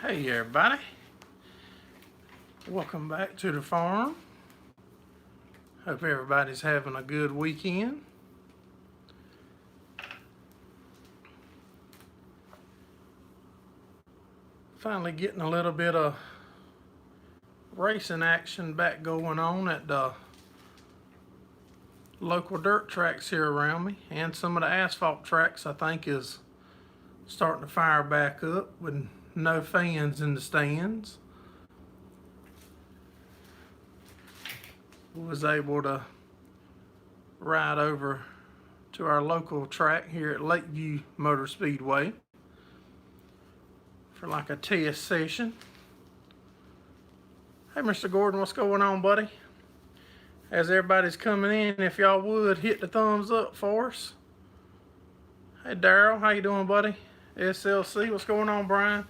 Hey everybody, welcome back to the farm. Hope everybody's having a good weekend. Finally getting a little bit of racing action back going on at the local dirt tracks here around me, and some of the asphalt tracks I think is starting to fire back up with no fans in the stands. Was able to ride over to our local track here at Lakeview Motor Speedway for like a test session. Hey Mr. Gordon, what's going on, buddy? As everybody's coming in, if y'all would hit the thumbs up for us. Hey Daryl, how you doing, buddy? SLC, what's going on, Brian?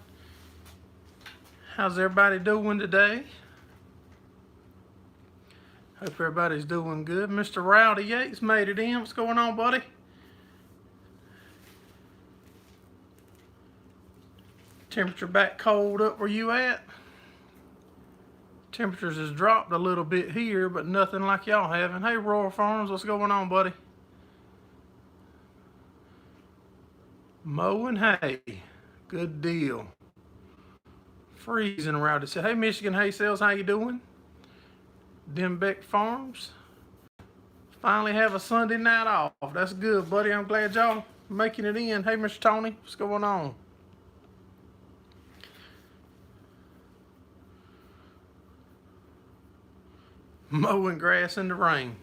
How's everybody doing today? Hope everybody's doing good. Mr. Rowdy Yates made it in. What's going on, buddy? Temperature back cold up where you at? Temperatures has dropped a little bit here, but nothing like y'all having. Hey, Gerraldfarms, what's going on, buddy? Mowing hay. Good deal. Freezing, Rowdy said. Hey, Michigan Hay Sales, how you doing? Dembeck Farms. Finally have a Sunday night off. That's good, buddy. I'm glad y'all making it in. Hey, Mr. Tony, what's going on? Mowing grass in the rain.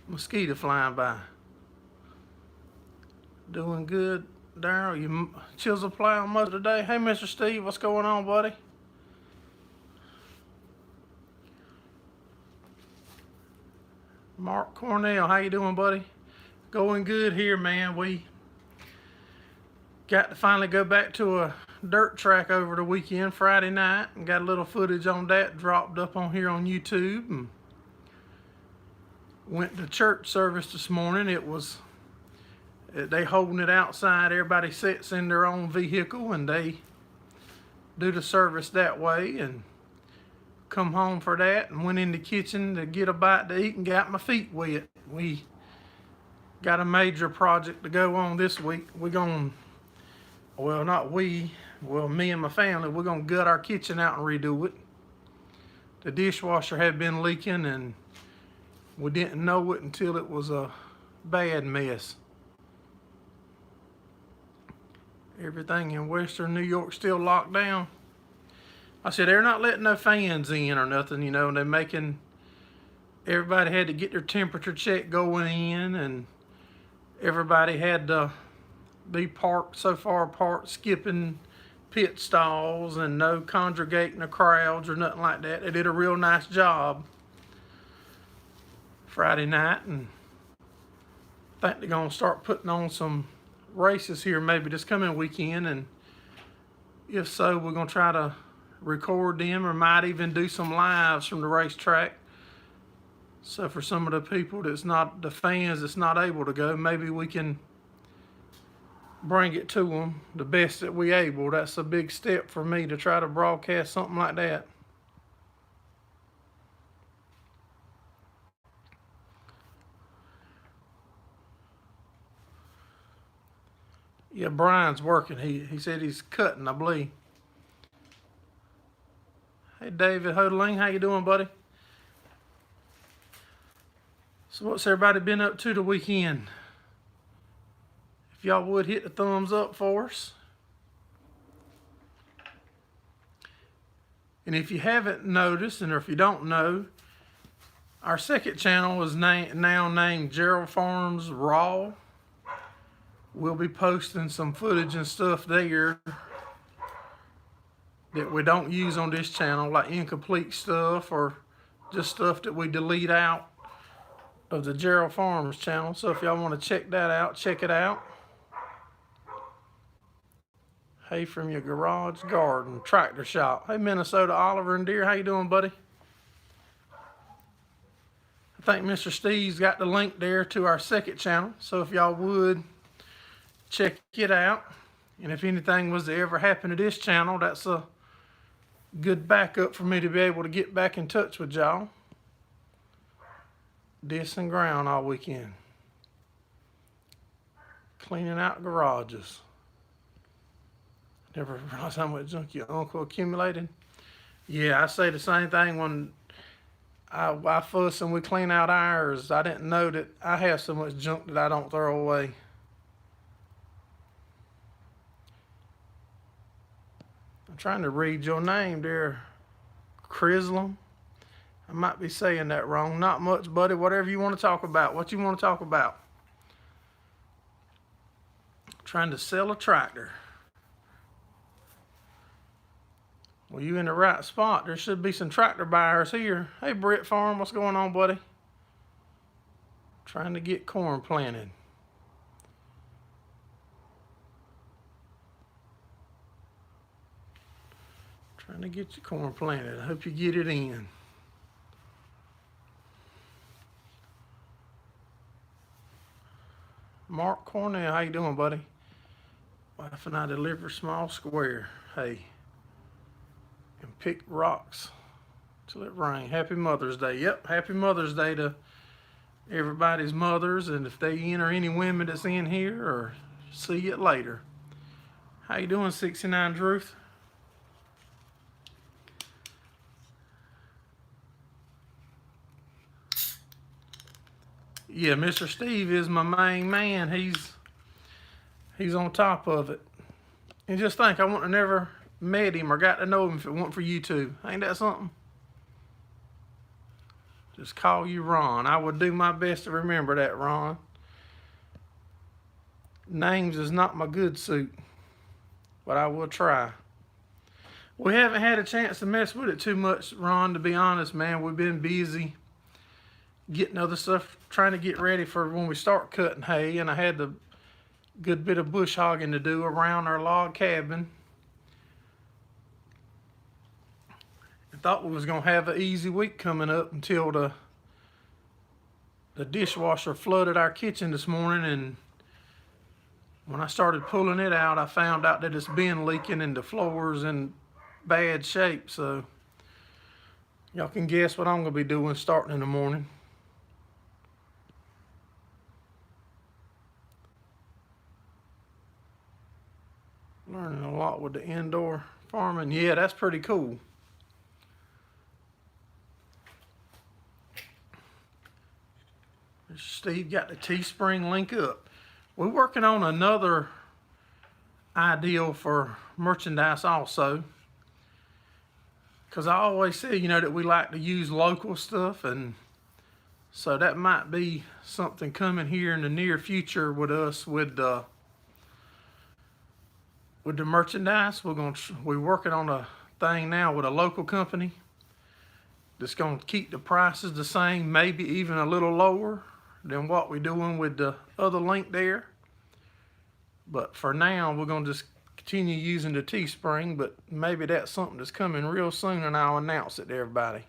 Mosquito flying by. Doing good, Daryl. You chisel plowing most of the day. Hey, Mr. Steve, what's going on, buddy? Mark Cornell, how you doing, buddy? Going good here, man. We got to finally go back to a dirt track over the weekend, Friday night, and got a little footage on that dropped up on here on YouTube. And went to church service this morning. They holding it outside. Everybody sits in their own vehicle and they do the service that way, and come home for that and went in the kitchen to get a bite to eat and got my feet wet. We got a major project to go on this week. Me and my family, we're gonna gut our kitchen out and redo it. The dishwasher had been leaking and we didn't know it until it was a bad mess. Everything in Western New York still locked down. I said, they're not letting no fans in or nothing, you know, and they're making, everybody had to get their temperature check going in, and everybody had to be parked so far apart, skipping pit stalls and no congregating of crowds or nothing like that. They did a real nice job Friday night, and I think they're gonna start putting on some races here maybe this coming weekend, and if so, we're gonna try to record them or might even do some lives from the racetrack. So for some of the people that's not the fans that's not able to go, maybe we can bring it to them the best that we able. That's a big step for me to try to broadcast something like that. Yeah, Brian's working. He said he's cutting, I believe. Hey, David Hodeling, how you doing, buddy? So what's everybody been up to the weekend? If y'all would hit the thumbs up for us. And if you haven't noticed, and if you don't know, our second channel is now named Gerraldfarms Raw. We'll be posting some footage and stuff there that we don't use on this channel, like incomplete stuff or just stuff that we delete out of the Gerraldfarms channel. So if y'all want to check that out, check it out. Hey, from your garage garden tractor shop. Hey, Minnesota Oliver and Deer, how you doing, buddy? I think Mr. Steve's got the link there to our second channel, so if y'all would check it out. And if anything was to ever happen to this channel, that's a good backup for me to be able to get back in touch with y'all. Dissing ground all weekend. Cleaning out garages. Never realized how much junk your uncle accumulated. Yeah, I say the same thing when I fuss and we clean out ours. I didn't know that I have so much junk that I don't throw away. I'm trying to read your name there, Chrislam. I might be saying that wrong. Not much, buddy. Whatever you want to talk about. What you want to talk about? Trying to sell a tractor. Well, you in the right spot. There should be some tractor buyers here. Hey, Brett Farm, what's going on, buddy? Trying to get corn planted. Trying to get your corn planted. I hope you get it in. Mark Cornell, how you doing, buddy? Wife and I deliver small square. Hey. And pick rocks till it rain. Happy Mother's Day. Yep, happy Mother's Day to everybody's mothers, and if they enter any women that's in here, or see it later. How you doing, 69 Druth? Yeah, Mr. Steve is my main man. He's on top of it. And just think, I wouldn't have never met him or got to know him if it weren't for YouTube. Ain't that something? Just call you Ron. I would do my best to remember that, Ron. Names is not my good suit, but I will try. We haven't had a chance to mess with it too much, Ron, to be honest, man. We've been busy getting other stuff, trying to get ready for when we start cutting hay, and I had a good bit of bush hogging to do around our log cabin. I thought we was gonna have an easy week coming up until the dishwasher flooded our kitchen this morning, and when I started pulling it out, I found out that it's been leaking and the floor's in bad shape. So y'all can guess what I'm gonna be doing starting in the morning. Learning a lot with the indoor farming. Yeah, that's pretty cool. Steve got the Teespring link up. We're working on another ideal for merchandise also, because I always say, you know, that we like to use local stuff, and so that might be something coming here in the near future with us with the merchandise. We're working on a thing now with a local company that's going to keep the prices the same, maybe even a little lower than what we're doing with the other link there. But for now, we're going to just continue using the Teespring, but maybe that's something that's coming real soon, and I'll announce it to everybody.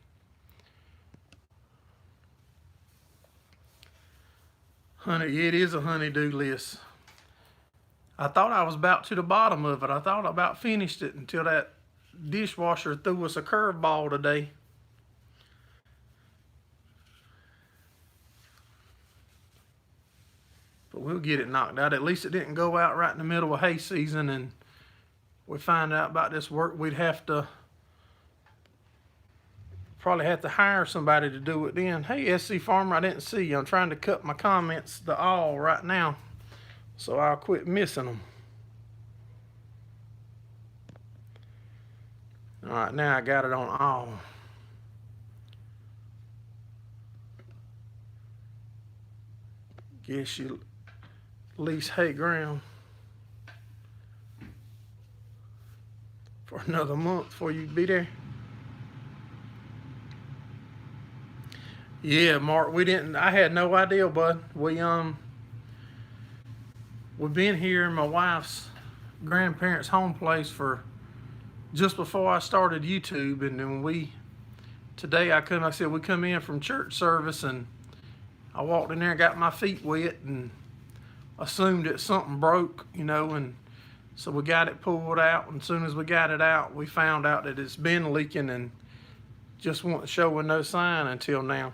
Honey, it is a honey-do list. I thought I was about to the bottom of it. I thought I about finished it until that dishwasher threw us a curveball today. But we'll get it knocked out. At least it didn't go out right in the middle of hay season and we find out about this work. We'd probably have to hire somebody to do it then. Hey, SC Farmer, I didn't see you. I'm trying to cut my comments to all right now, so I'll quit missing them. All right, now I got it on all. Guess you lease hay ground for another month before you be there. Yeah, Mark, I had no idea, bud. We've been here in my wife's grandparents' home place for just before I started YouTube, and then today I said we come in from church service, and I walked in there and got my feet wet and assumed that something broke, you know, and So we got it pulled out, and as soon as we got it out, we found out that it's been leaking and just wasn't showing no sign until now.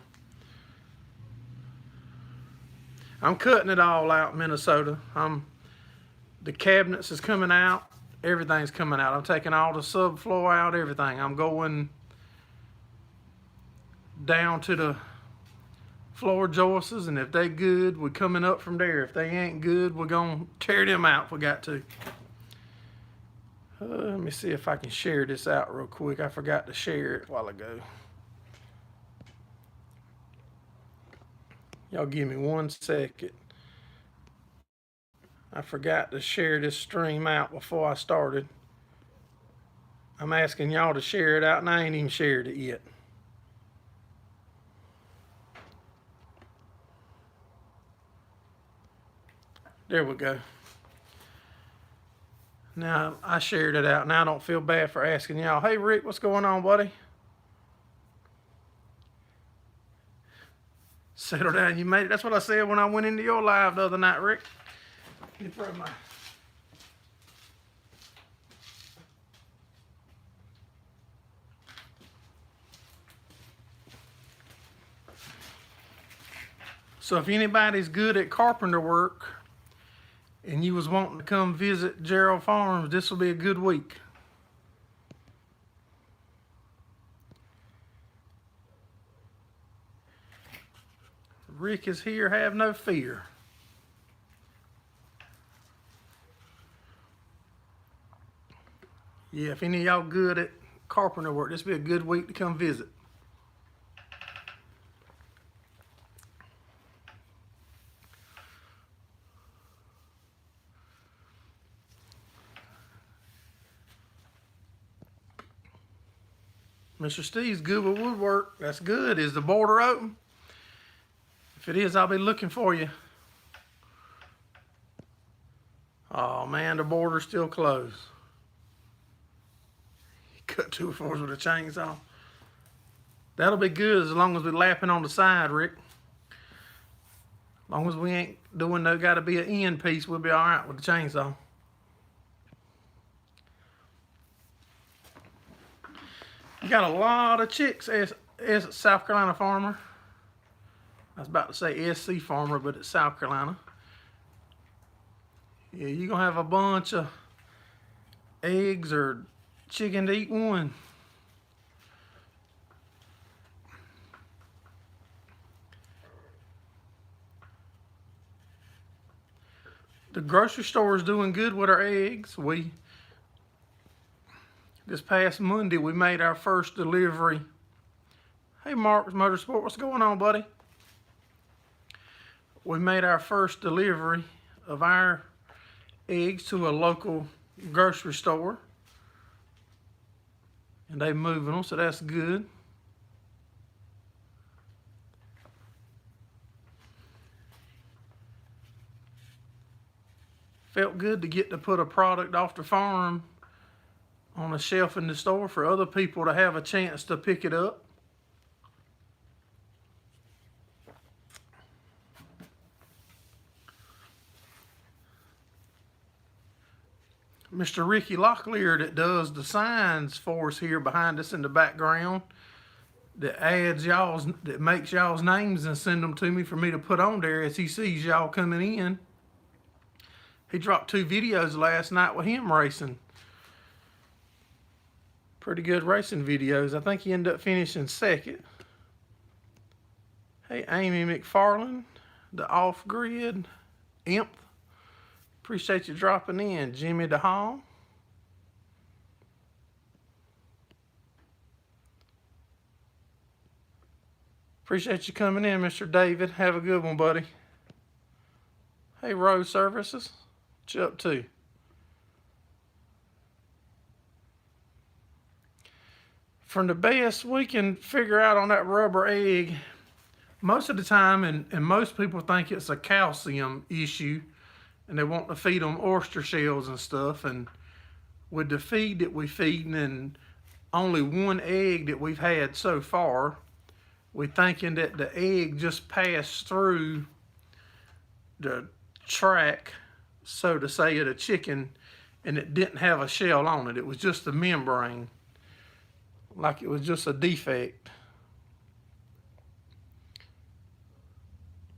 I'm cutting it all out, Minnesota. The cabinets is coming out. Everything's coming out. I'm taking all the subfloor out, everything. I'm going down to the floor joists, and if they good, we're coming up from there. If they ain't good, we're gonna tear them out if we got to. Let me see if I can share this out real quick. I forgot to share it a while ago. Y'all give me 1 second. I forgot to share this stream out before I started. I'm asking y'all to share it out, and I ain't even shared it yet. There we go. Now, I shared it out. Now I don't feel bad for asking y'all, hey, Rick, what's going on, buddy? Settle down, you made it. That's what I said when I went into your live the other night, Rick. You throw my... So if anybody's good at carpenter work and you was wanting to come visit Gerraldfarms, this will be a good week. Rick is here, have no fear. Yeah, if any of y'all good at carpenter work, this will be a good week to come visit. Mr. Steve's good with woodwork. That's good. Is the border open? If it is, I'll be looking for you. Oh man, the border's still closed. Cut 2/4 with a chainsaw. That'll be good as long as we're lapping on the side, Rick. As long as we ain't doing no gotta be an end piece, we'll be all right with the chainsaw. You got a lot of chicks as South Carolina farmer. I was about to say SC farmer, but it's South Carolina. Yeah, you're gonna have a bunch of eggs or chicken to eat one. The grocery store is doing good with our eggs. This past Monday, we made our first delivery. Hey, Mark's Motorsport, what's going on, buddy? We made our first delivery of our eggs to a local grocery store. And they moving them, so that's good. Felt good to get to put a product off the farm on a shelf in the store for other people to have a chance to pick it up. Mr. Ricky Locklear that does the signs for us here behind us in the background, that makes y'all's names and send them to me for me to put on there as he sees y'all coming in. He dropped 2 videos last night with him racing. Pretty good racing videos. I think he ended up finishing 2nd. Hey, Amy McFarland, the off-grid imp. Appreciate you dropping in. Jimmy DeHall. Appreciate you coming in, Mr. David. Have a good one, buddy. Hey, Road Services. What you up to? From the best we can figure out on that rubber egg, most of the time, and most people think it's a calcium issue, and they want to feed them oyster shells and stuff. And with the feed that we feeding and only 1 egg that we've had so far, we're thinking that the egg just passed through the track, so to say, of the chicken and it didn't have a shell on it. It was just a membrane, like it was just a defect.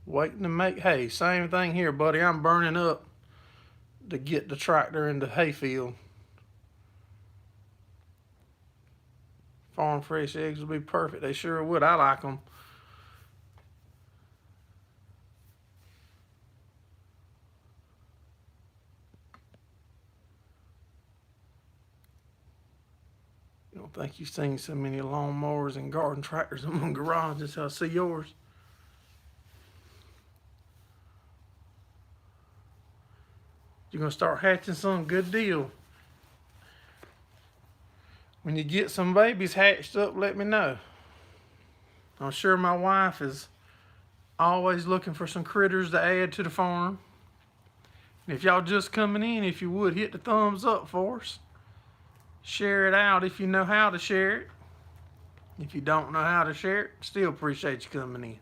Waiting to make hay. Same thing here, buddy. I'm burning up to get the tractor in the hayfield. Farm fresh eggs would be perfect. They sure would. I like them. You don't think you've seen so many lawnmowers and garden tractors in my garage until I see yours. You're going to start hatching some, good deal. When you get some babies hatched up, let me know. I'm sure my wife is always looking for some critters to add to the farm. And if y'all just coming in, if you would, hit the thumbs up for us. Share it out if you know how to share it. If you don't know how to share it, still appreciate you coming in.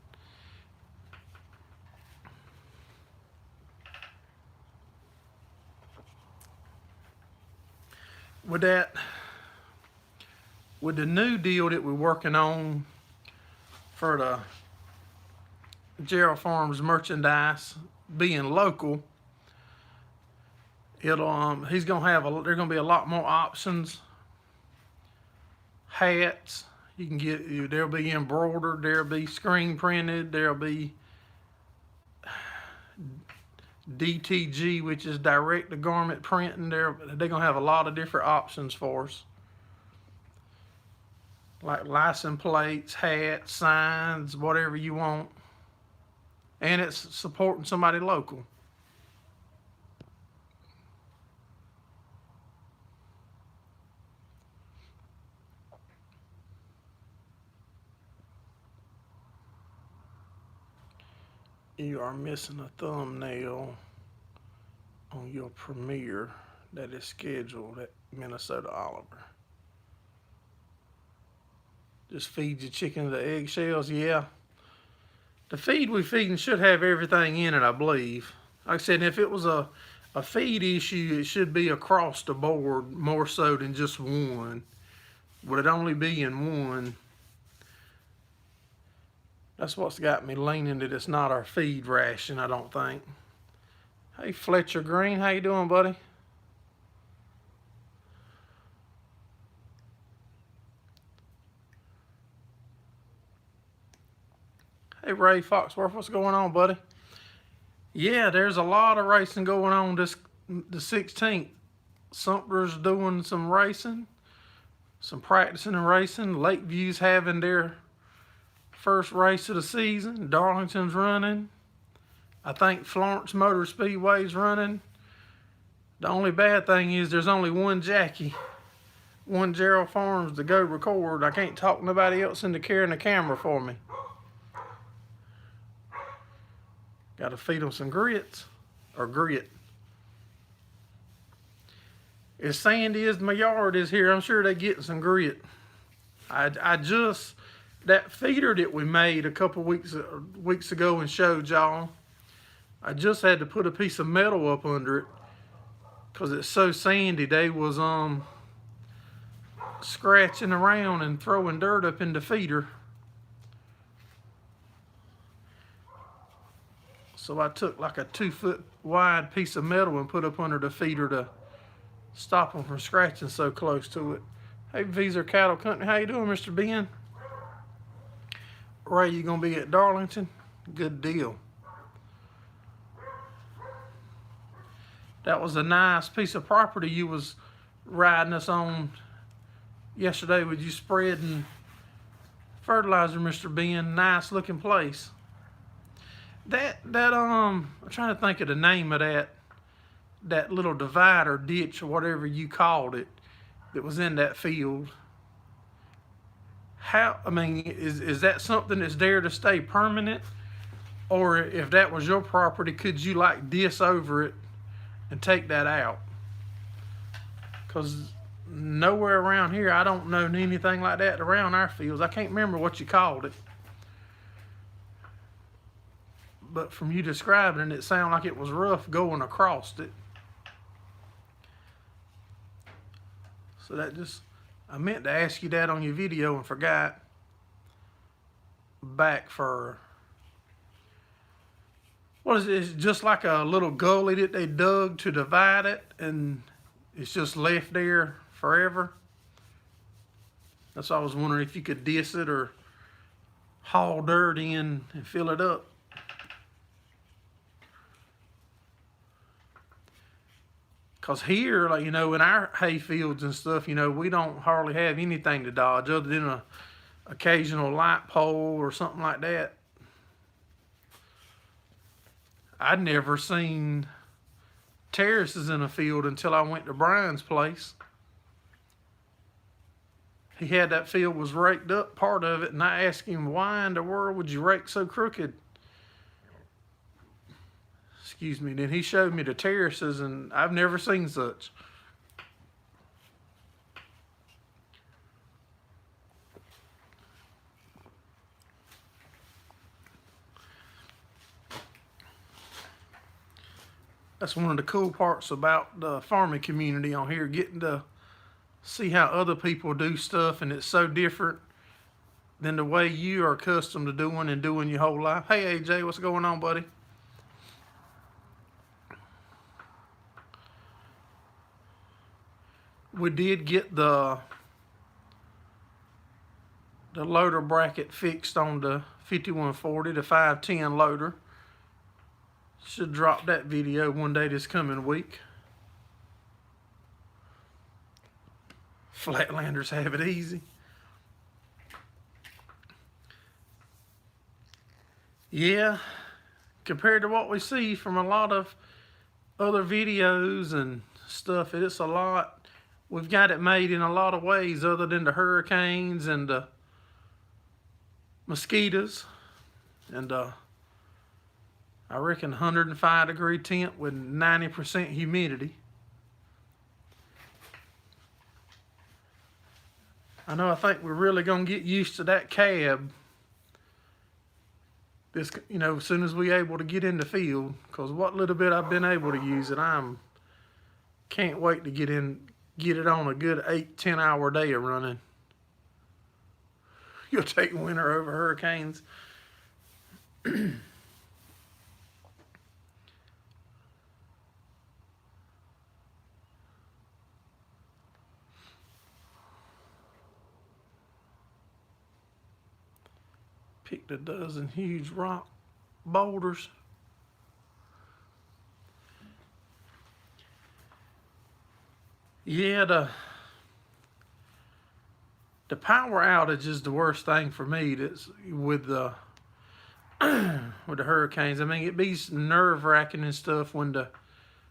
With the new deal that we're working on for the Gerraldfarms merchandise being local, he's gonna have there's gonna be a lot more options. Hats you can get, they'll be embroidered, there'll be screen printed, there'll be DTG, which is direct to garment printing. They're gonna have a lot of different options for us, like license plates, hats, signs, whatever you want. And it's supporting somebody local. You are missing a thumbnail on your premiere that is scheduled at Minnesota Oliver. Just feed your chicken the eggshells. Yeah, the feed we feeding should have everything in it, I believe. Like I said, if it was a feed issue, it should be across the board more so than just one. Would it only be in one? That's what's got me leaning that it's not our feed ration, I don't think. Hey, Fletcher Green, how you doing, buddy? Hey, Ray Foxworth, what's going on, buddy? Yeah, there's a lot of racing going on the 16th. Sumter's doing some racing, some practicing and racing. Lakeview's having their first race of the season. Darlington's running. I think Florence Motor Speedway's running. The only bad thing is there's only one Jackie, one Gerraldfarms to go record. I can't talk nobody else into carrying the camera for me. Got to feed them some grits, or grit. As sandy as my yard is here, I'm sure they're getting some grit. That feeder that we made a couple weeks ago and showed y'all, I just had to put a piece of metal up under it because it's so sandy. They was scratching around and throwing dirt up in the feeder. So I took like a 2-foot wide piece of metal and put up under the feeder to stop them from scratching so close to it. Hey, Visa Cattle Company, how you doing, Mr. Ben? Ray, you gonna be at Darlington? Good deal. That was a nice piece of property you was riding us on yesterday with you spreading fertilizer, Mr. Ben. Nice looking place. I'm trying to think of the name of that little divide or ditch or whatever you called it that was in that field. Is that something that's there to stay permanent? Or if that was your property, could you like diss over it and take that out? Because nowhere around here, I don't know anything like that around our fields. I can't remember what you called it. But from you describing it, it sounded like it was rough going across it. So that just, I meant to ask you that on your video and forgot. Back for, what is it? It's just like a little gully that they dug to divide it, and it's just left there forever. That's why I was wondering if you could diss it or haul dirt in and fill it up. Because here, like, you know, in our hay fields and stuff, you know, we don't hardly have anything to dodge other than a occasional light pole or something like that. I'd never seen terraces in a field until I went to Brian's place. He had that field was raked up, part of it, and I asked him, why in the world would you rake so crooked? Excuse me. Then he showed me the terraces, and I've never seen such. That's one of the cool parts about the farming community on here, getting to see how other people do stuff, and it's so different than the way you are accustomed to doing your whole life. Hey AJ, what's going on, buddy? We did get the loader bracket fixed on the 5140, the 510 loader. Should drop that video one day this coming week. Flatlanders have it easy. Yeah, compared to what we see from a lot of other videos and stuff, it's a lot. We've got it made in a lot of ways other than the hurricanes and the mosquitoes. And I reckon 105-degree temp with 90% humidity. I think we're really going to get used to that cab. This, you know, as soon as we're able to get in the field, because what little bit I've been able to use it, can't wait to get it on a good 8-10 hour day of running. You'll take winter over hurricanes. Picked a dozen huge rock boulders. Yeah, the power outage is the worst thing for me. That's with the with the hurricanes. I mean, it be nerve-wracking and stuff when the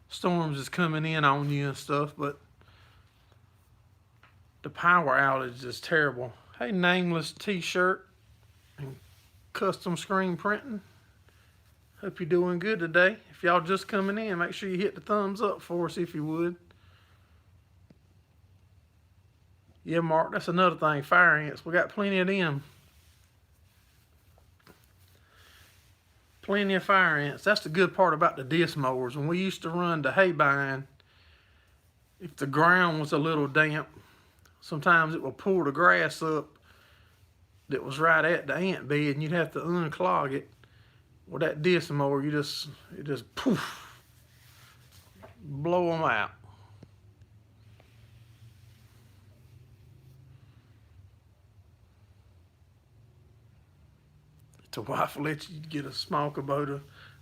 storms is coming in on you and stuff, but the power outage is terrible. Hey, Nameless T-shirt and custom screen printing. Hope you're doing good today. If y'all just coming in, make sure you hit the thumbs up for us if you would. Yeah, Mark, that's another thing, fire ants. We got plenty of them. Plenty of fire ants. That's the good part about the disc mowers. When we used to run the hay bind, if the ground was a little damp, sometimes it would pull the grass up that was right at the ant bed, and you'd have to unclog it. With that disc mower, it just poof, blow them out. The wife will let you get a small Kubota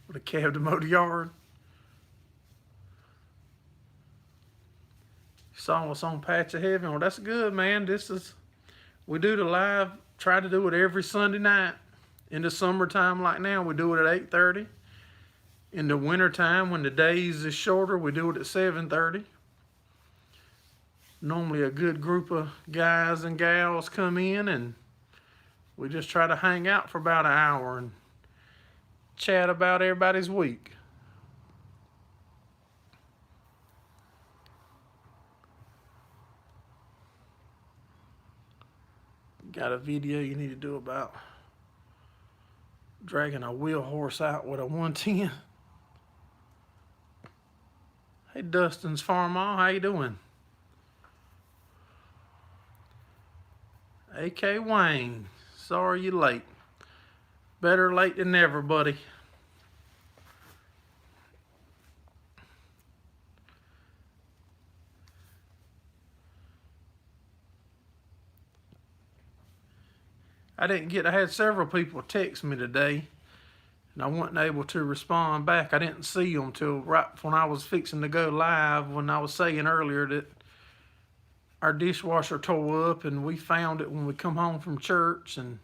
with a cab to mow the yard. You saw us on Patch of Heaven. Well, that's good, man. We do the live, try to do it every Sunday night. In the summertime like now, we do it at 8:30. In the wintertime, when the days is shorter, we do it at 7:30. Normally a good group of guys and gals come in, and we just try to hang out for about an hour and chat about everybody's week. Got a video you need to do about dragging a wheel horse out with a 110. Hey, Dustin's Farm Mall, how you doing? A.K. Wayne, sorry you're late. Better late than never, buddy. I had several people text me today, and I wasn't able to respond back. I didn't see them till right when I was fixing to go live, when I was saying earlier that our dishwasher tore up and we found it when we come home from church and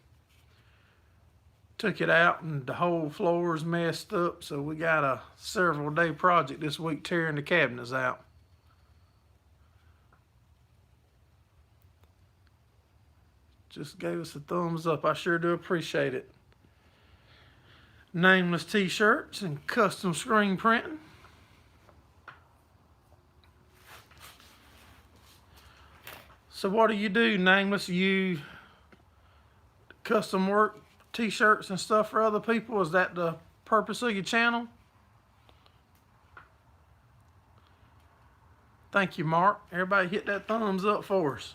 took it out, and the whole floor is messed up, so we got a several day project this week tearing the cabinets out. Just gave us a thumbs up. I sure do appreciate it. Nameless t-shirts and custom screen printing. So what do, Nameless? You custom work t-shirts and stuff for other people? Is that the purpose of your channel? Thank you, Mark. Everybody hit that thumbs up for us.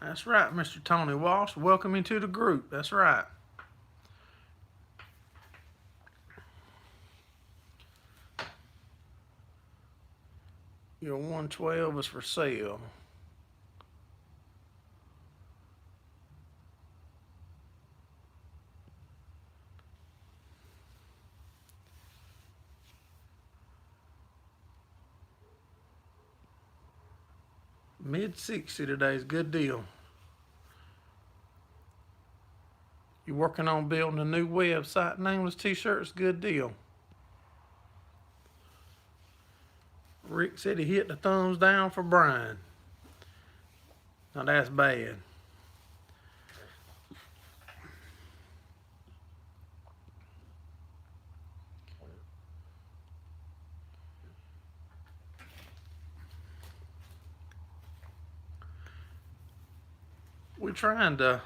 That's right, Mr. Tony Walsh. Welcome into the group. That's right. Your 112 is for sale. Mid-60 today is a good deal. You're working on building a new website, Nameless T-shirts, good deal. Rick said he hit the thumbs down for Brian. Now that's bad. We're trying to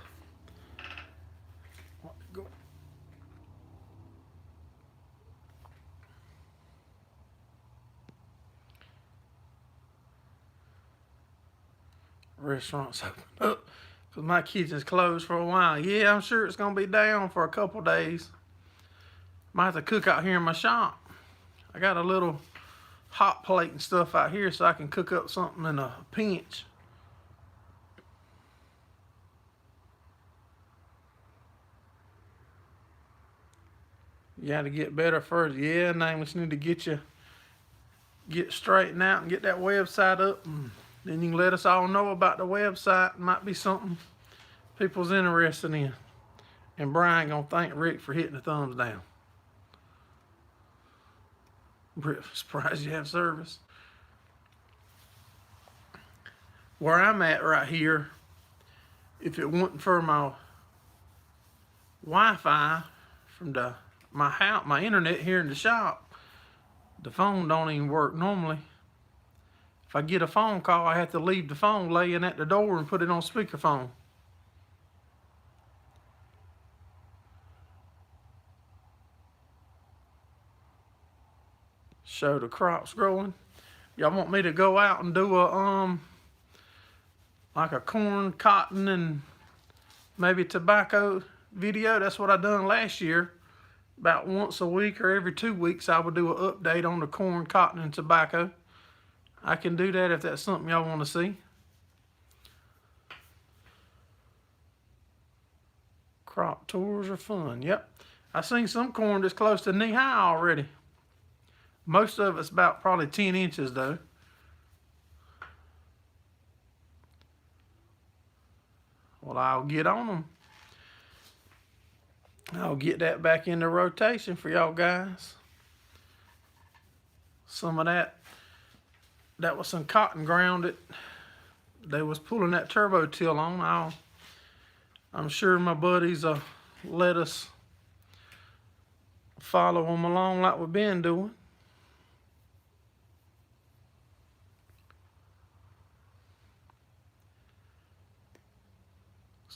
restaurants open up because my kitchen's closed for a while. Yeah, I'm sure it's gonna be down for a couple days. Might have to cook out here in my shop. I got a little hot plate and stuff out here so I can cook up something in a pinch. You got to get better first. Yeah, Nameless, need to get straightened out and get that website up, and then you can let us all know about the website. It might be something people's interested in. And Brian gonna thank Rick for hitting the thumbs down. Rick, surprised you have service. Where I'm at right here, if it wasn't for my Wi-Fi from my house, my internet here in the shop, the phone don't even work normally. If I get a phone call, I have to leave the phone laying at the door and put it on speakerphone. Show the crops growing. Y'all want me to go out and do a like a corn, cotton, and maybe tobacco video? That's what I done last year. About once a week or every 2 weeks, I would do an update on the corn, cotton, and tobacco. I can do that if that's something y'all want to see. Crop tours are fun. Yep. I seen some corn that's close to knee high already. Most of it's about probably 10 inches though. Well, I'll get on them. I'll get that back into rotation for y'all guys. Some of that was some cotton ground that they was pulling that turbo till on. I'm sure my buddies let us follow them along like we've been doing.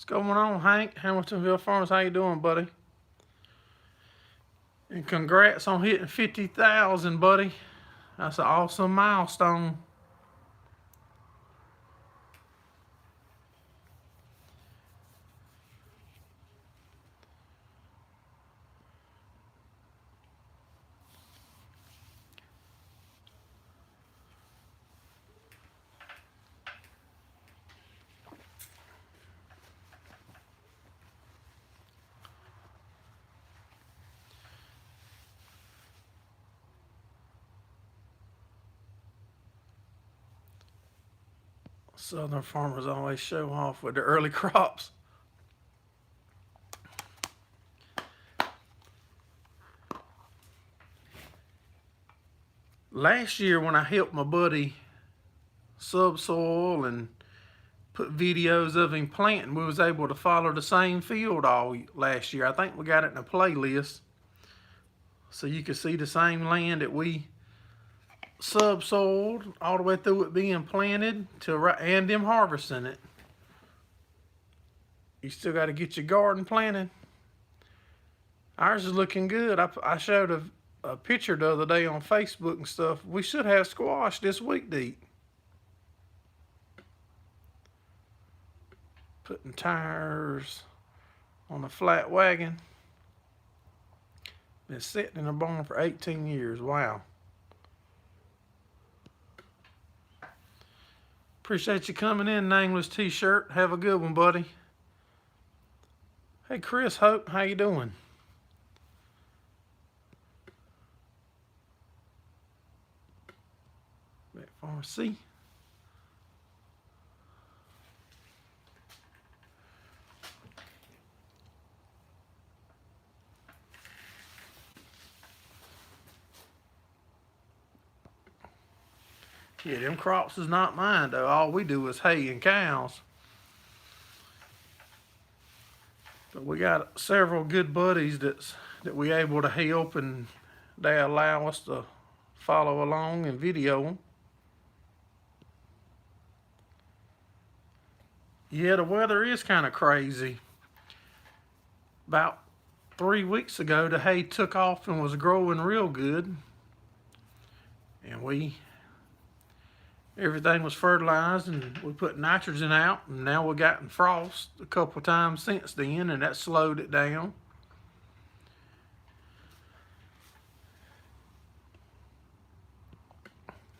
What's going on, Hank? Hamiltonville Farms, how you doing, buddy? And congrats on hitting 50,000, buddy. That's an awesome milestone. Southern farmers always show off with their early crops. Last year when I helped my buddy subsoil and put videos of him planting, we was able to follow the same field all last year. I think we got it in a playlist. So you can see the same land that we subsoiled all the way through it being planted and them harvesting it. You still got to get your garden planted. Ours is looking good. I showed a picture the other day on Facebook and stuff. We should have squash this week to eat. Putting tires on a flat wagon. Been sitting in a barn for 18 years. Wow. Appreciate you coming in, Nameless T-shirt. Have a good one, buddy. Hey, Chris Hope, how you doing? Back farm C. Yeah, them crops is not mine though. All we do is hay and cows. But we got several good buddies that we able to help, and they allow us to follow along and video them. Yeah, the weather is kind of crazy. About 3 weeks ago, the hay took off and was growing real good. And everything was fertilized and we put nitrogen out, and now we gotten frost a couple times since then, and that slowed it down.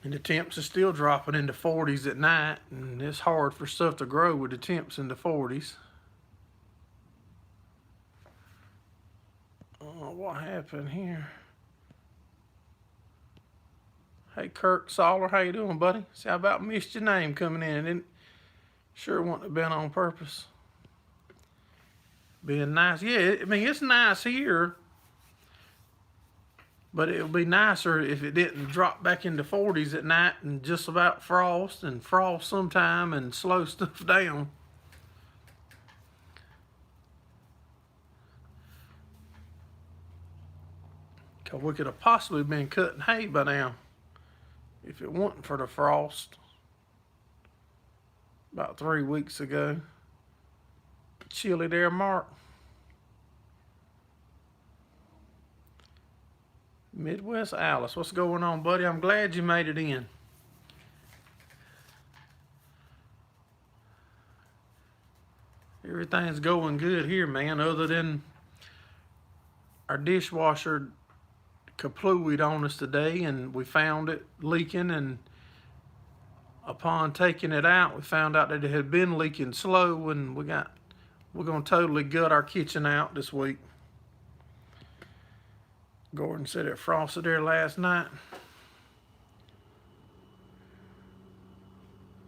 And the temps are still dropping into 40s at night, and it's hard for stuff to grow with the temps in the 40s. Oh, what happened here? Hey, Kirk Soller, how you doing, buddy? See, I about missed your name coming in. It sure wouldn't have been on purpose. Being nice. Yeah, I mean, it's nice here, but it would be nicer if it didn't drop back into 40s at night and just about frost sometime and slow stuff down. Because we could have possibly been cutting hay by now if it wasn't for the frost about 3 weeks ago. Chilly there, Mark. Midwest Alice, what's going on, buddy? I'm glad you made it in. Everything's going good here, man, other than our dishwasher kaplooied on us today, and we found it leaking, and upon taking it out, we found out that it had been leaking slow, and we're gonna totally gut our kitchen out this week. Gordon said it frosted there last night.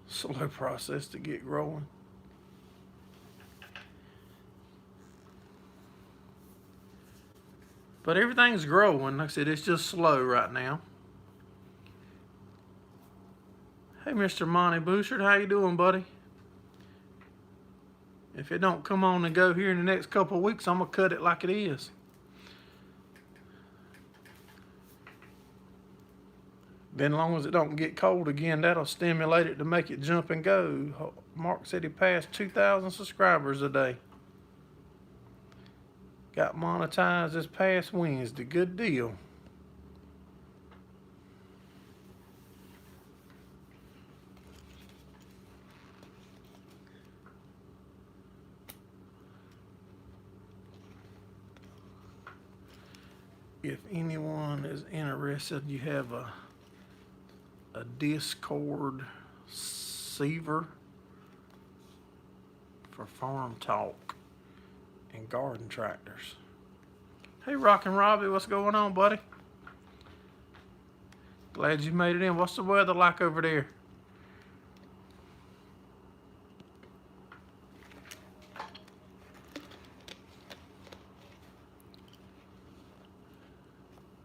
Slow process to get growing. But everything's growing. Like I said, it's just slow right now. Hey, Mr. Monty Bouchard, how you doing, buddy? If it don't come on and go here in the next couple of weeks, I'm going to cut it like it is. Then as long as it don't get cold again, that'll stimulate it to make it jump and go. Mark said he passed 2,000 subscribers a day. Got monetized this past Wednesday. Good deal. If anyone is interested, you have a Discord server for farm talk and garden tractors. Hey, Rockin' Robbie, what's going on, buddy? Glad you made it in. What's the weather like over there?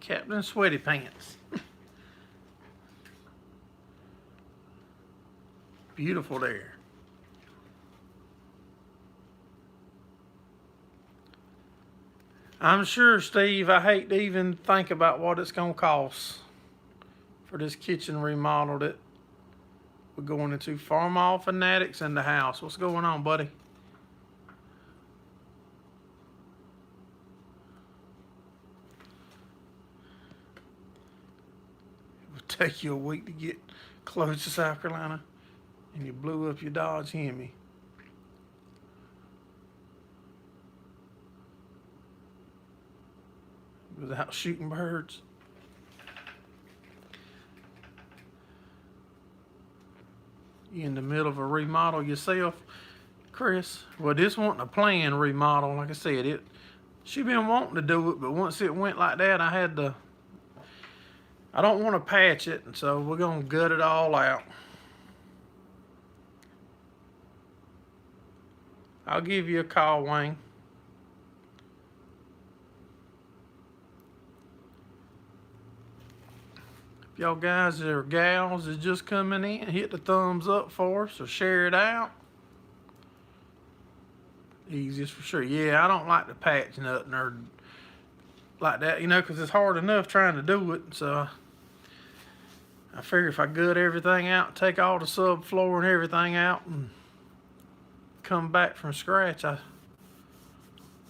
Captain Sweaty Pants. Beautiful there. I'm sure, Steve, I hate to even think about what it's going to cost for this kitchen remodel that we're going into. Farm All Fanatics in the house. What's going on, buddy? Take you a week to get close to South Carolina, and you blew up your Dodge Hemi. Without shooting birds. You in the middle of a remodel yourself, Chris? Well, this wasn't a planned remodel. Like I said, she been wanting to do it, but once it went like that, I don't want to patch it, and so we're going to gut it all out. I'll give you a call, Wayne. If y'all guys or gals is just coming in, hit the thumbs up for us or share it out. Easiest for sure. Yeah, I don't like to patch nothing or like that, you know, because it's hard enough trying to do it. So I figure if I gut everything out, take all the subfloor and everything out and come back from scratch,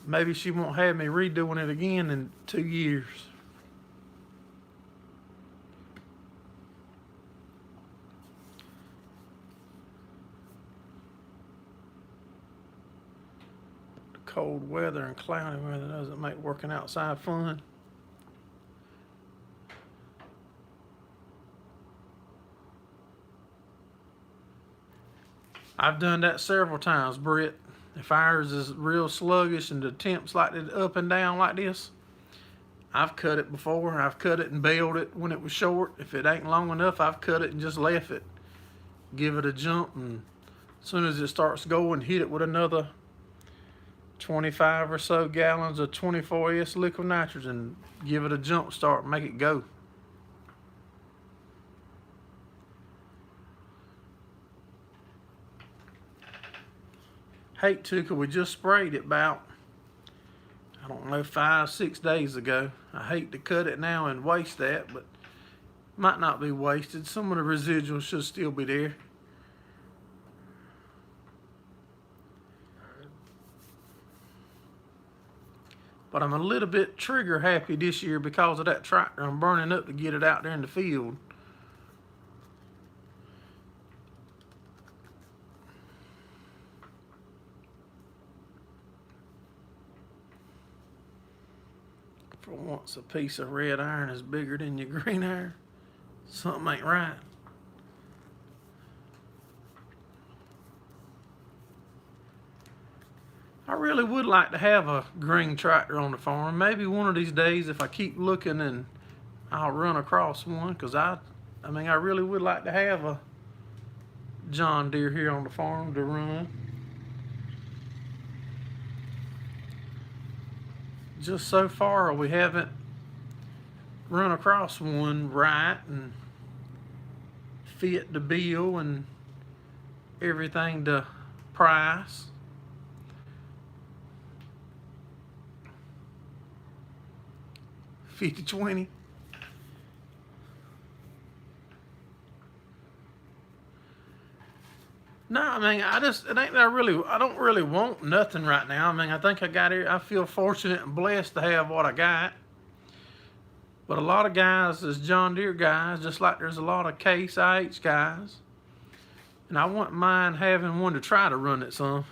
maybe she won't have me redoing it again in 2 years. The cold weather and cloudy weather doesn't make working outside fun. I've done that several times, Britt. If ours is real sluggish and the temps like it up and down like this, I've cut it before. I've cut it and baled it when it was short. If it ain't long enough, I've cut it and just left it. Give it a jump, and as soon as it starts going, hit it with another 25 or so gallons of 24S liquid nitrogen. Give it a jump start and make it go. Hate to, because we just sprayed it about, I don't know, 5-6 days ago. I hate to cut it now and waste that, but might not be wasted. Some of the residuals should still be there. But I'm a little bit trigger happy this year because of that tractor I'm burning up to get it out there in the field. For once, a piece of red iron is bigger than your green iron. Something ain't right. I really would like to have a green tractor on the farm. Maybe one of these days, if I keep looking, and I'll run across one, because I really would like to have a John Deere here on the farm to run. Just so far, we haven't run across one right and fit the bill and everything to price. $50-$20. No, I mean, it ain't that I don't really want nothing right now. I mean, I think I got it. I feel fortunate and blessed to have what I got. But a lot of guys is John Deere guys, just like there's a lot of Case IH guys. And I wouldn't mind having one to try to run it some.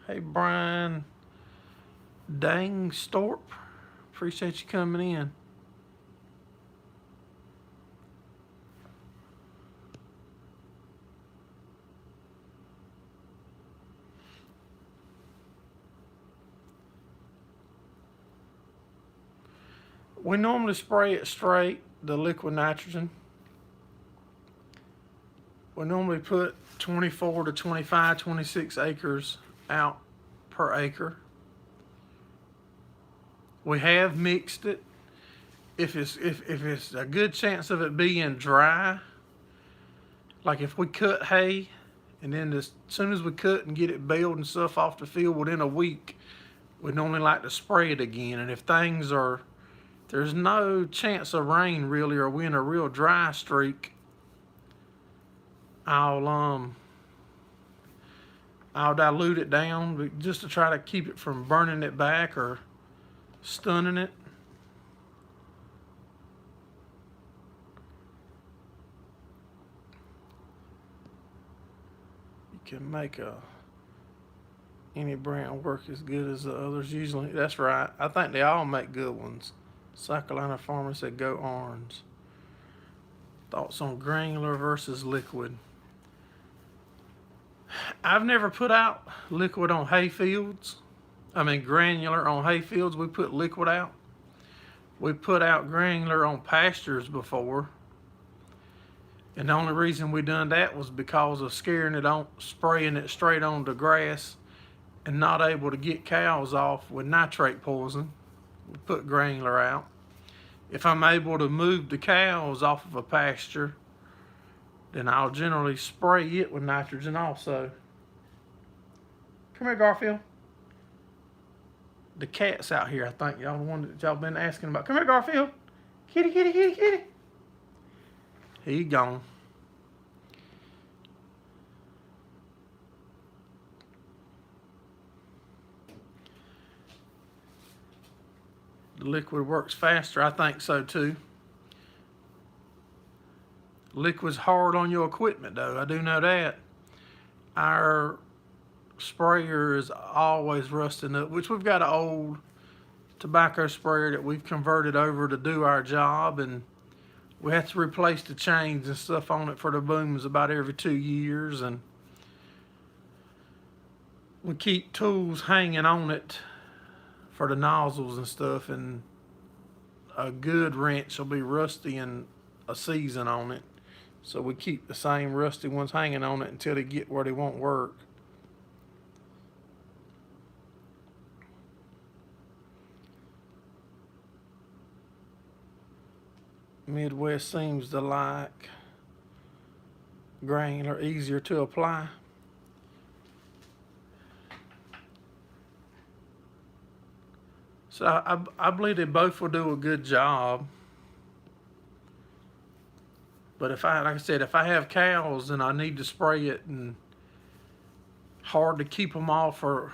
Hey, Brian Dangstorp. Appreciate you coming in. We normally spray it straight, the liquid nitrogen. We normally put 24 to 25, 26 acres out per acre. We have mixed it. If it's a good chance of it being dry, like if we cut hay, and then as soon as we cut and get it baled and stuff off the field within a week, we normally like to spray it again. And if there's no chance of rain really, or we're in a real dry streak, I'll dilute it down just to try to keep it from burning it back or stunning it. You can make any brand work as good as the others usually. That's right. I think they all make good ones. South Carolina Farmer said go orange. Thoughts on granular versus liquid? I've never put out liquid on hay fields. I mean granular on hay fields. We put liquid out. We put out granular on pastures before. And the only reason we done that was because of spraying it straight on the grass and not able to get cows off with nitrate poison. We put granular out. If I'm able to move the cows off of a pasture, then I'll generally spray it with nitrogen also. Come here, Garfield. The cat's out here, I think. Y'all the one that y'all been asking about. Come here, Garfield. Kitty, kitty, kitty, kitty. He gone. The liquid works faster. I think so too. Liquid's hard on your equipment though. I do know that. Our sprayer is always rusting up, which we've got an old tobacco sprayer that we've converted over to do our job, and we have to replace the chains and stuff on it for the booms about every 2 years, and we keep tools hanging on it for the nozzles and stuff, and a good wrench will be rusty in a season on it. So we keep the same rusty ones hanging on it until they get where they won't work. Midwest seems to like granular, easier to apply. So I believe they both will do a good job. But like I said, if I have cows and I need to spray it, and hard to keep them off to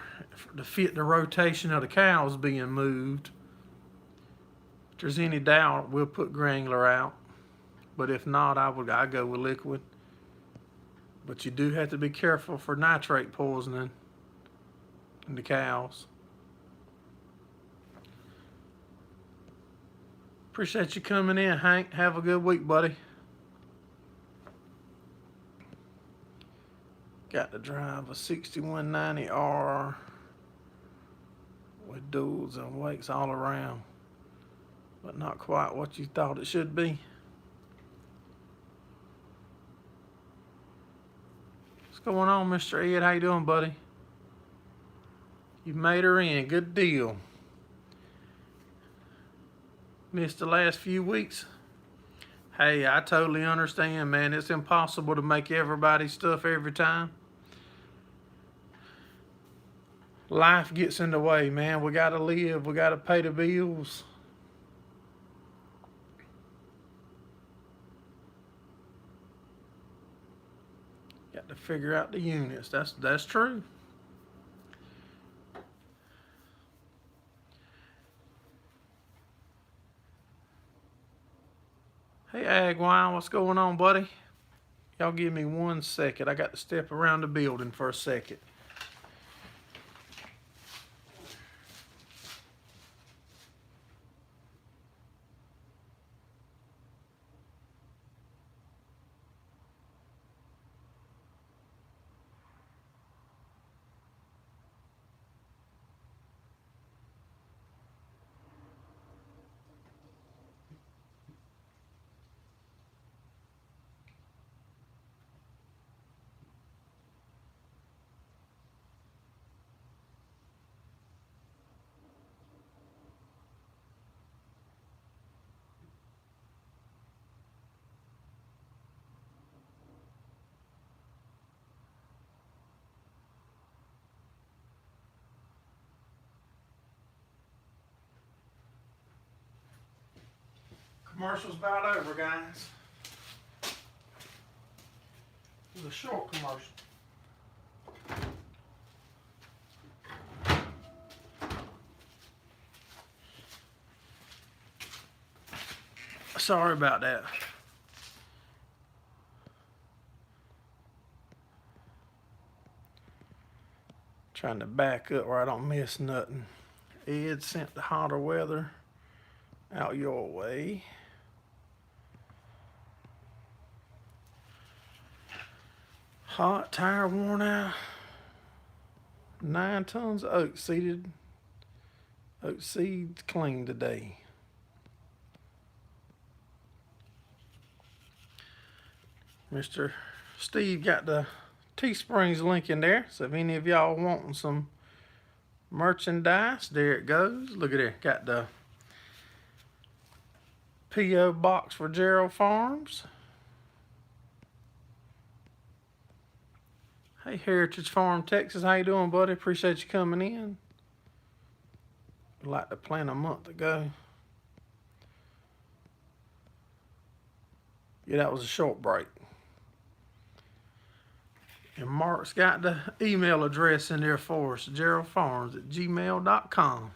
fit the rotation of the cows being moved, if there's any doubt, we'll put granular out. But if not, I go with liquid. But you do have to be careful for nitrate poisoning in the cows. Appreciate you coming in, Hank. Have a good week, buddy. Got to drive a 6190R with duals and wakes all around, but not quite what you thought it should be. What's going on, Mr. Ed? How you doing, buddy? You made her in. Good deal. Missed the last few weeks. Hey, I totally understand, man. It's impossible to make everybody's stuff every time. life gets in the way, man. We gotta live. We gotta pay the bills. Got to figure out the units. That's true. Hey, Agwine, what's going on, buddy? Y'all give me 1 second. I got to step around the building for a second. Commercial's about over, guys. It was a short commercial. Sorry about that. Trying to back up where I don't miss nothing. Ed sent the hotter weather out your way. Hot, tire worn out. 9 tons of oat seeded. Oat seeds clean today. Mr. Steve got the Teesprings link in there. So if any of y'all wanting some merchandise, there it goes. Look at there. Got the P.O. box for Gerraldfarms. Hey, Heritage Farm, Texas. How you doing, buddy? Appreciate you coming in. I'd like to plan a month ago. Yeah, that was a short break. And Mark's got the email address in there for us, gerraldfarms@gmail.com.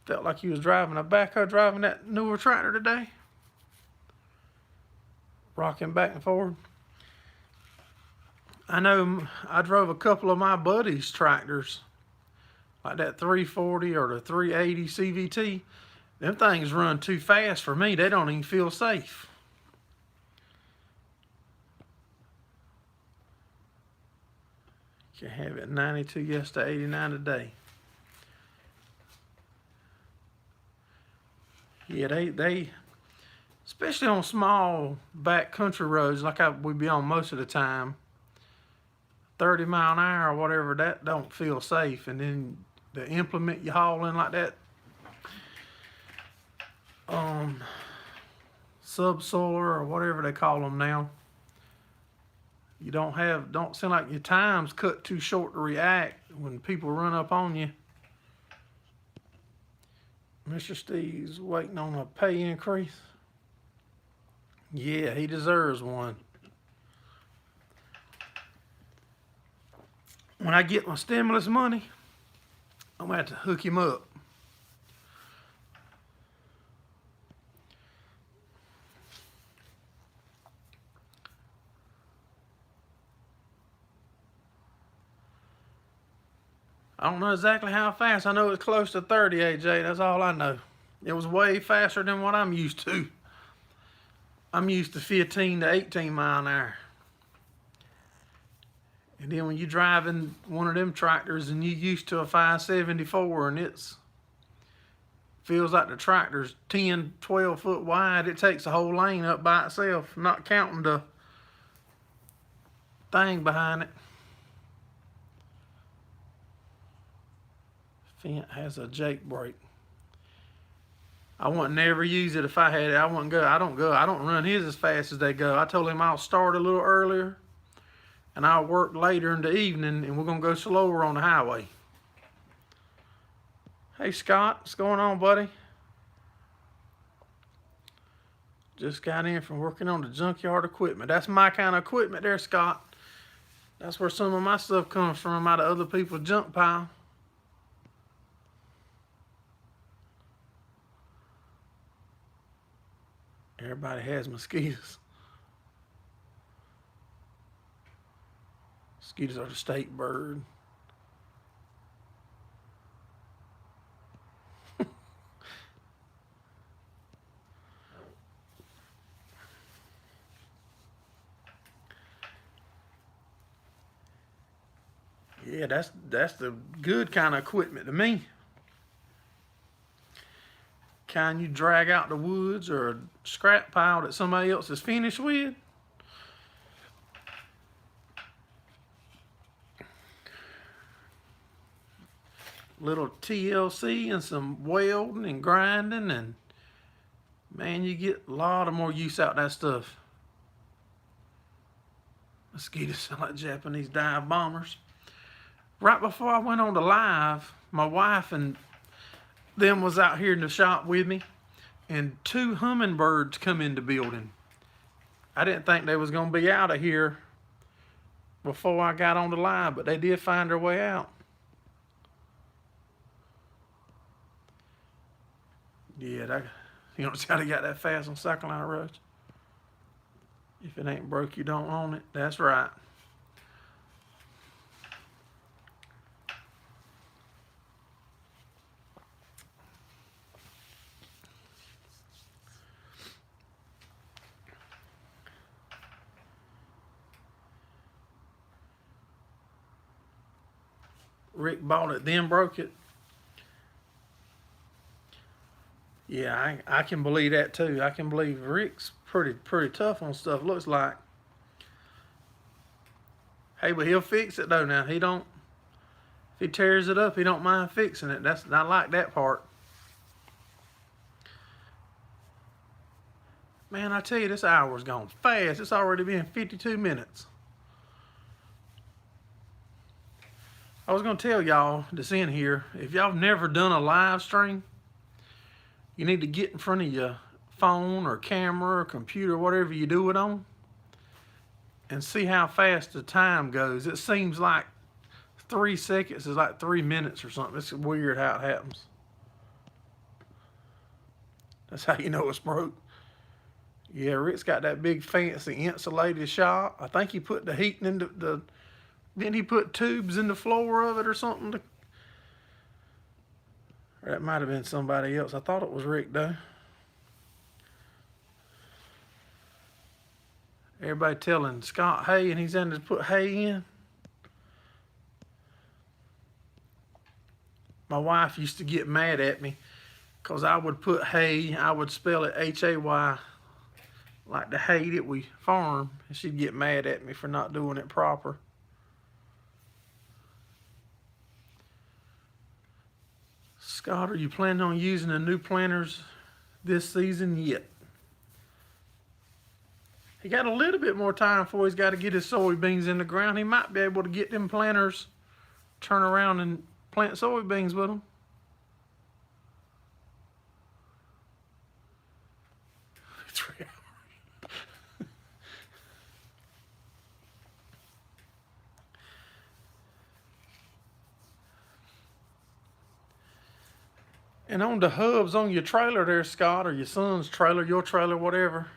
Felt like he was driving a backhoe, driving that newer tractor today. Rocking back and forth. I know I drove a couple of my buddies' tractors, like that 340 or the 380 CVT. Them things run too fast for me. They don't even feel safe. You have it 92 yesterday, 89 today. Yeah, they especially on small back country roads like we be on most of the time, 30 mile an hour or whatever, that don't feel safe. And then the implement you haul in like that, subsoiler or whatever they call them now, you don't seem like your time's cut too short to react when people run up on you. Mr. Steve's waiting on a pay increase. Yeah, he deserves one. When I get my stimulus money, I'm gonna have to hook him up. I don't know exactly how fast. I know it's close to 30, AJ. That's all I know. It was way faster than what I'm used to. I'm used to 15 to 18 mile an hour. And then when you're driving one of them tractors and you're used to a 574 and it's feels like the tractor's 10, 12 foot wide, it takes a whole lane up by itself, not counting the thing behind it. Fent has a Jake brake. I wouldn't never use it if I had it. I wouldn't go. I don't run his as fast as they go. I told him I'll start a little earlier and I'll work later in the evening, and we're going to go slower on the highway. Hey, Scott, what's going on, buddy? Just got in from working on the junkyard equipment. That's my kind of equipment there, Scott. That's where some of my stuff comes from, out of other people's junk pile. Everybody has mosquitoes. Mosquitoes are the state bird. Yeah, that's the good kind of equipment to me. Kind you drag out the woods or a scrap pile that somebody else is finished with. Little TLC and some welding and grinding, and man, you get a lot of more use out of that stuff. Mosquitoes sound like Japanese dive bombers. Right before I went on the live, my wife and them was out here in the shop with me, and 2 hummingbirds come in the building. I didn't think they was gonna be out of here before I got on the live, but they did find their way out. Yeah, you don't see how they got that fast on South Carolina roads. If it ain't broke, you don't own it. That's right. Rick bought it, then broke it. Yeah, I can believe that too. I can believe Rick's pretty tough on stuff, looks like. Hey, but he'll fix it though now. He don't, if he tears it up, he don't mind fixing it. I like that part. Man, I tell you, this hour's gone fast. It's already been 52 minutes. I was gonna tell y'all that's in here, if y'all have never done a live stream, you need to get in front of your phone or camera or computer, whatever you do it on, and see how fast the time goes. It seems like 3 seconds is like 3 minutes or something. It's weird how it happens. That's how you know it's broke. Yeah, Rick's got that big fancy insulated shop. I think he put the heating into didn't he put tubes in the floor of it or something? Or that might have been somebody else. I thought it was Rick though. Everybody telling Scott hay, and he's in to put hay in. My wife used to get mad at me because I would put hay, I would spell it H-A-Y, like the hay that we farm, and she'd get mad at me for not doing it proper. Scott, are you planning on using the new planters this season yet? He got a little bit more time before he's got to get his soybeans in the ground. He might be able to get them planters, turn around and plant soybeans with them. And on the hubs on your trailer there, Scott, or your son's trailer, your trailer, whatever,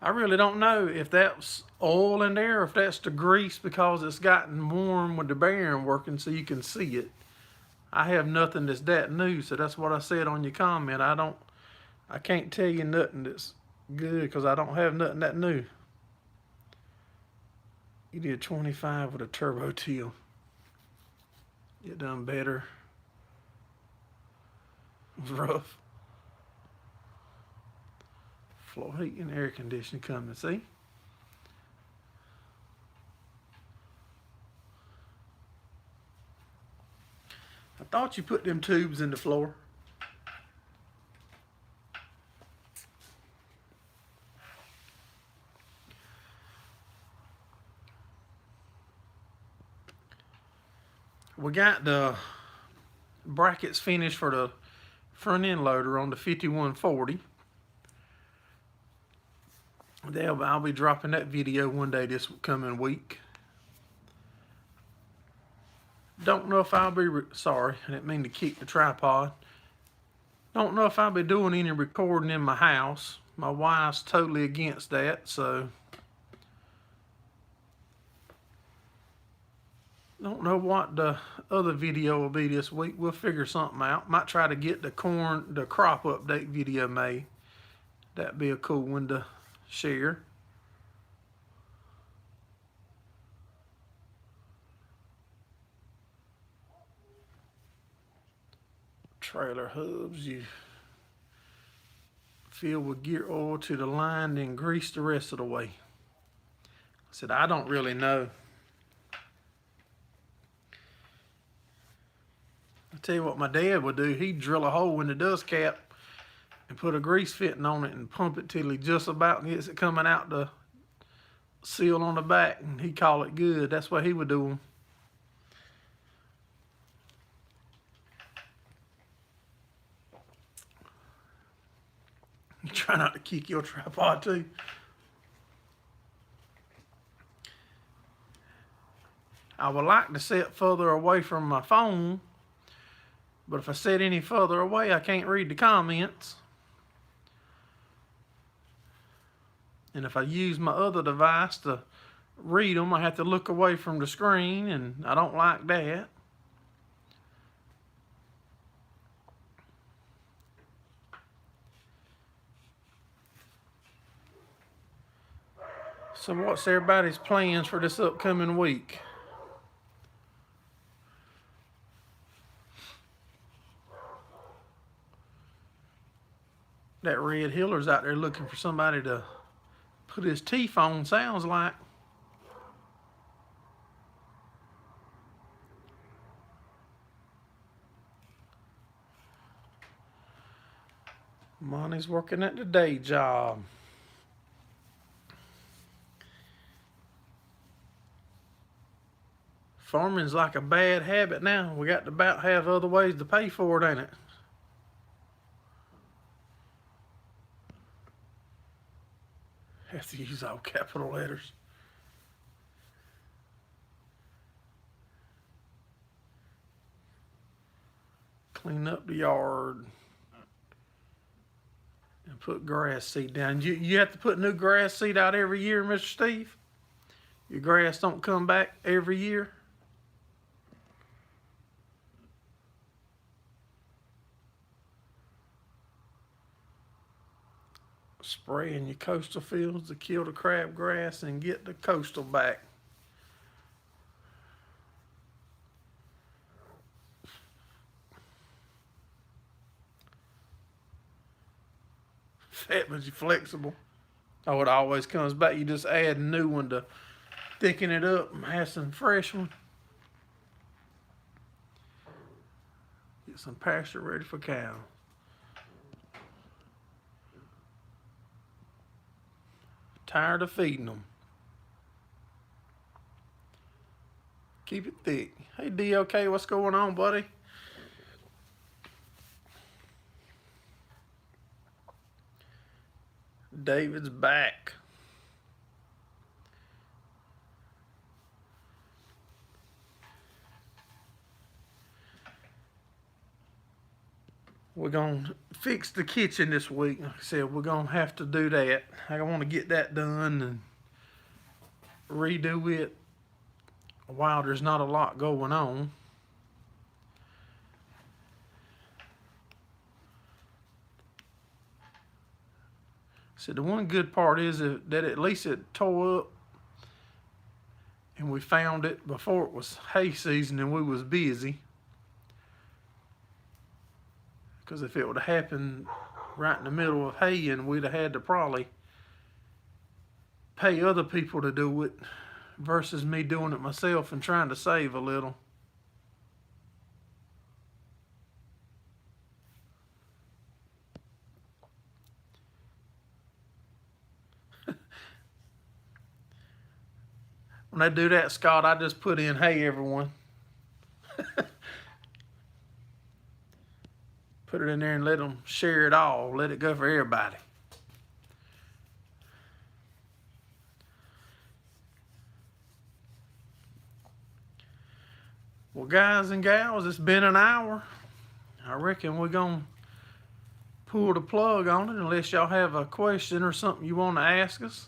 I really don't know if that's oil in there or if that's the grease because it's gotten warm with the bearing working so you can see it. I have nothing that's that new, so that's what I said on your comment. I can't tell you nothing that's good because I don't have nothing that new. You did 25 with a turbo till. You done better. It was rough. Floor heat and air conditioning coming, see? I thought you put them tubes in the floor. We got the brackets finished for the front end loader on the 5140. I'll be dropping that video one day this coming week. Don't know if I'll be, sorry, I didn't mean to kick the tripod. Don't know if I'll be doing any recording in my house. My wife's totally against that, so don't know what the other video will be this week. We'll figure something out. Might try to get the crop update video made. That'd be a cool one to share. Trailer hubs, you fill with gear oil to the line, then grease the rest of the way. I said, I don't really know. I tell you what my dad would do. He'd drill a hole in the dust cap and put a grease fitting on it and pump it till he just about gets it coming out the seal on the back, and he'd call it good. That's what he would do them. You try not to kick your tripod too. I would like to sit further away from my phone, but if I sit any further away, I can't read the comments. And if I use my other device to read them, I have to look away from the screen, and I don't like that. So what's everybody's plans for this upcoming week? That red Hiller's out there looking for somebody to put his teeth on, sounds like. Monty's working at the day job. Farming's like a bad habit now. We got to about have other ways to pay for it, ain't it? Have to use all capital letters. Clean up the yard and put grass seed down. You have to put new grass seed out every year, Mr. Steve? Your grass don't come back every year? Spray in your coastal fields to kill the crabgrass and get the coastal back. Fat but you flexible. Oh, it always comes back. You just add a new one to thicken it up and have some fresh one. Get some pasture ready for cows. Tired of feeding them. Keep it thick. Hey, DOK, what's going on, buddy? David's back. We're going to fix the kitchen this week. Like I said, we're going to have to do that. I want to get that done and redo it while there's not a lot going on. So the one good part is that at least it tore up and we found it before it was hay season and we was busy. Because if it would have happened right in the middle of haying, we'd have had to probably pay other people to do it versus me doing it myself and trying to save a little. When I do that, Scott, I just put in, hey everyone. Put it in there and let them share it all. Let it go for everybody. Well, guys and gals, it's been an hour. I reckon we're going to pull the plug on it unless y'all have a question or something you want to ask us.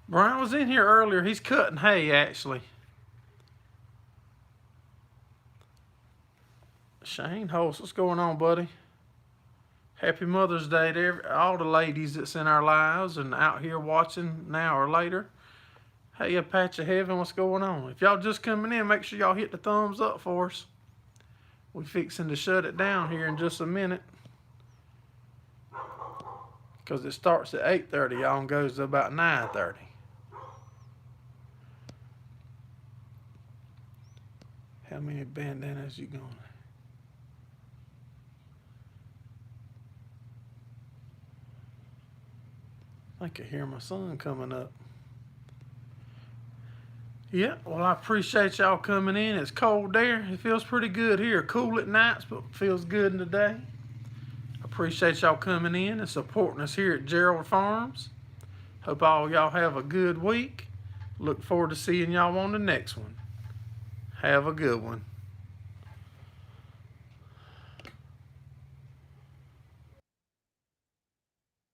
Brian was in here earlier. He's cutting hay, actually. Shane Holst, what's going on, buddy? Happy Mother's Day to all the ladies that's in our lives and out here watching now or later. Hey, a patch of heaven, what's going on? If y'all just coming in, make sure y'all hit the thumbs up for us. We fixing to shut it down here in just a minute. Because it starts at 8:30, y'all, and goes to about 9:30. How many bandanas you going? I can hear my son coming up. Yeah, well, I appreciate y'all coming in. It's cold there. It feels pretty good here. Cool at nights, but feels good in the day. I appreciate y'all coming in and supporting us here at Gerraldfarms. Hope all y'all have a good week. Look forward to seeing y'all on the next one. Have a good one.